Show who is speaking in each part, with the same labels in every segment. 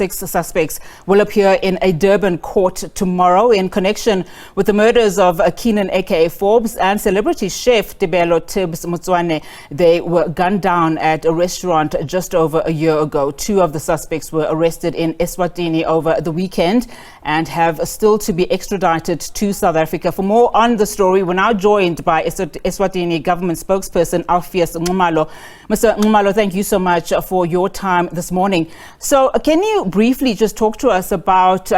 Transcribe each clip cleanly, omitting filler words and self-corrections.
Speaker 1: 6 suspects will appear in a Durban court tomorrow in connection with the murders of Kiernan aka Forbes and celebrity chef Tebello Tibz Murders. They were gunned down at a restaurant just over a year ago. 2 of the suspects were arrested in Eswatini over the weekend and have still to be extradited to South Africa. For more on the story, we're now joined by Eswatini government spokesperson Alpheous Nxumalo. Mr. Nxumalo, thank you so much for your time this morning. So can you briefly just talk to us about,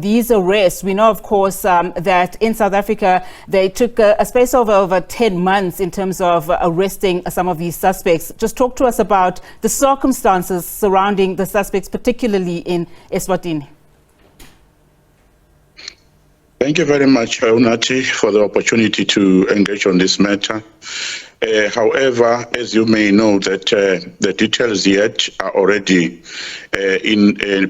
Speaker 1: these arrests? We know, of course, that in South Africa, they took a space of over 10 months in terms of arresting some of these suspects. Just talk to us about the circumstances surrounding the suspects, particularly in Eswatini.
Speaker 2: Thank you very much, Unati, for the opportunity to engage on this matter. However, as you may know, that the details yet are already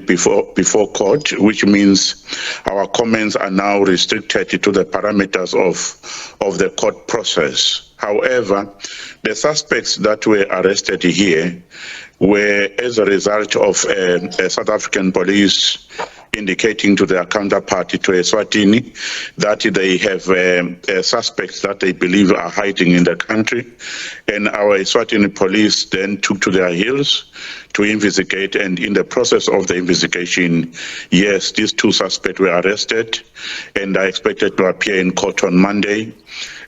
Speaker 2: before court, which means our comments are now restricted to the parameters of the court process. However, the suspects that were arrested here were as a result of South African police indicating to their counterparty to Eswatini that they have suspects that they believe are hiding in the country. And our Eswatini police then took to their heels to investigate. And in the process of the investigation, yes, these 2 suspects were arrested and are expected to appear in court on Monday.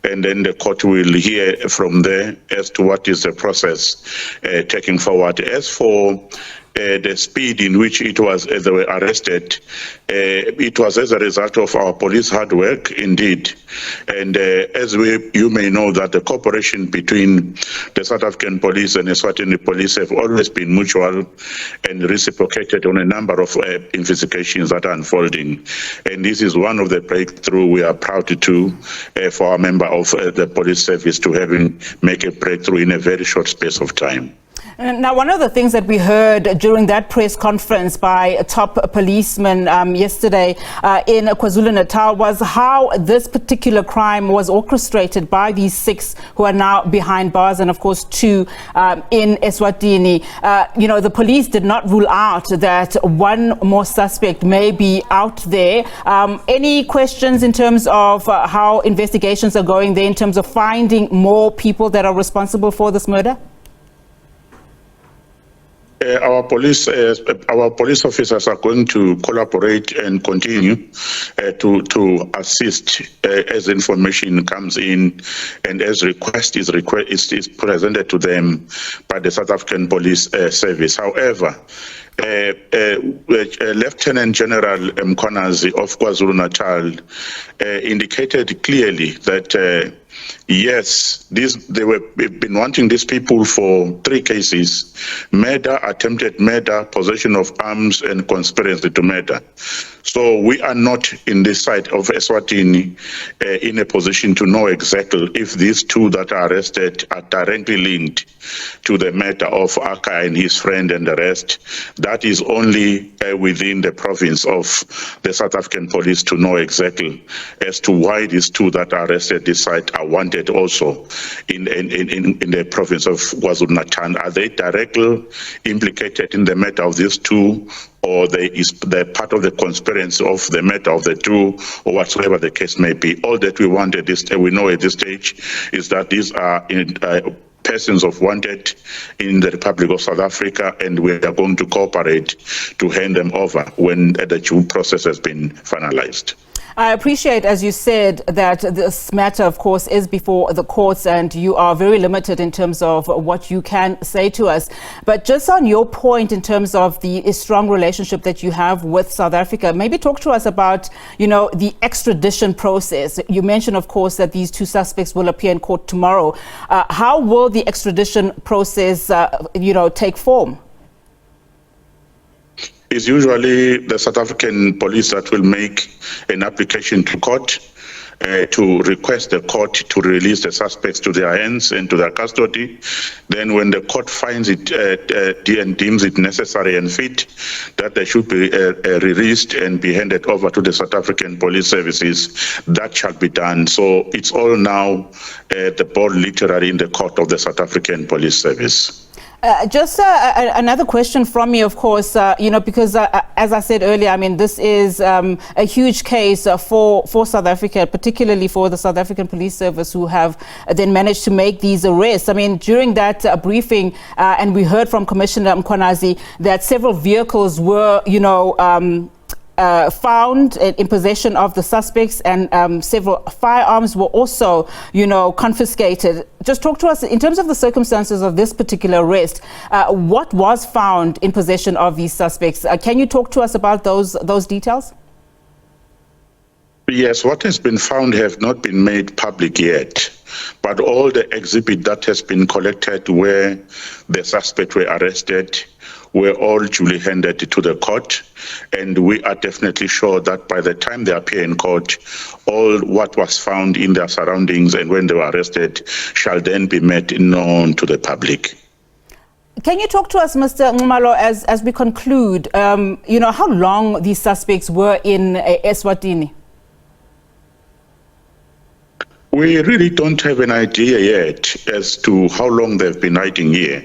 Speaker 2: And then the court will hear from there as to what is the process taking forward. As for the speed in which they were arrested, it was as a result of our police hard work, indeed. And as you may know, that the cooperation between the South African police and the Eswatini police have always been mutual and reciprocated on a number of investigations that are unfolding. And this is one of the breakthroughs we are proud to for our member of the police service to make a breakthrough in a very short space of time.
Speaker 1: Now, one of the things that we heard during that press conference by a top policeman yesterday in KwaZulu-Natal was how this particular crime was orchestrated by these 6 who are now behind bars, and of course 2 in Eswatini. The police did not rule out that 1 more suspect may be out there. Any questions in terms of how investigations are going there in terms of finding more people that are responsible for this murder?
Speaker 2: Our police officers are going to collaborate and continue to assist as information comes in and as request is presented to them by the South African Police Service. However, Lieutenant General Mkonazi of KwaZulu-Natal indicated clearly that yes, they've been wanting these people for 3 cases: murder, attempted murder, possession of arms, and conspiracy to murder. So we are not in this side of Eswatini in a position to know exactly if these 2 that are arrested are directly linked to the murder of Aka and his friend and the rest. That is only within the province of the South African police to know exactly as to why these 2 that are arrested this side are wanted also in the province of KwaZulu-Natal. Are they directly implicated in the matter of these 2, or they're part of the conspiracy of the matter of the 2, or whatsoever the case may be? All that we want at this we know at this stage is that these are persons of wanted in the Republic of South Africa, and we are going to cooperate to hand them over when the due process has been finalized.
Speaker 1: I appreciate, as you said, that this matter, of course, is before the courts and you are very limited in terms of what you can say to us. But just on your point in terms of the strong relationship that you have with South Africa, maybe talk to us about, the extradition process. You mentioned, of course, that these 2 suspects will appear in court tomorrow. How will the extradition process, take form?
Speaker 2: It's usually the South African police that will make an application to court to request the court to release the suspects to their hands and to their custody. Then when the court finds it and deems it necessary and fit, that they should be released and be handed over to the South African police services, that shall be done. So it's all now the ball literally in the court of the South African police service.
Speaker 1: Another question from me, of course, because as I said earlier, I mean, this is a huge case for South Africa, particularly for the South African Police Service, who have then managed to make these arrests. I mean, during that briefing, and we heard from Commissioner Mkhwanazi that several vehicles were, found in possession of the suspects, and several firearms were also, confiscated. Just talk to us in terms of the circumstances of this particular arrest. What was found in possession of these suspects? Can you talk to us about those details?
Speaker 2: Yes, what has been found have not been made public yet, but all the exhibit that has been collected where the suspects were arrested were all duly handed to the court, and we are definitely sure that by the time they appear in court, all what was found in their surroundings and when they were arrested shall then be made known to the public.
Speaker 1: Can you talk to us, Mr. Nxumalo, as we conclude, how long these suspects were in Eswatini?
Speaker 2: We really don't have an idea yet as to how long they've been hiding here.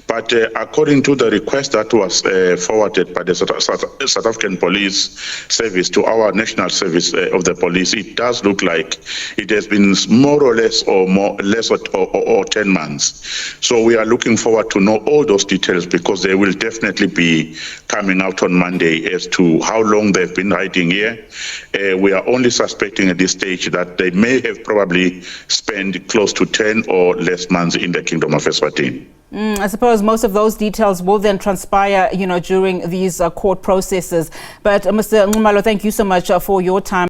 Speaker 2: But according to the request that was forwarded by the South African Police Service to our National Service of the Police, it does look like it has been more or less or 10 months. So we are looking forward to know all those details, because they will definitely be coming out on Monday as to how long they've been hiding here. We are only suspecting at this stage that they may have probably spent close to 10 or less months in the Kingdom of Eswatini.
Speaker 1: I suppose most of those details will then transpire, during these court processes. But Mr. Nxumalo, thank you so much for your time.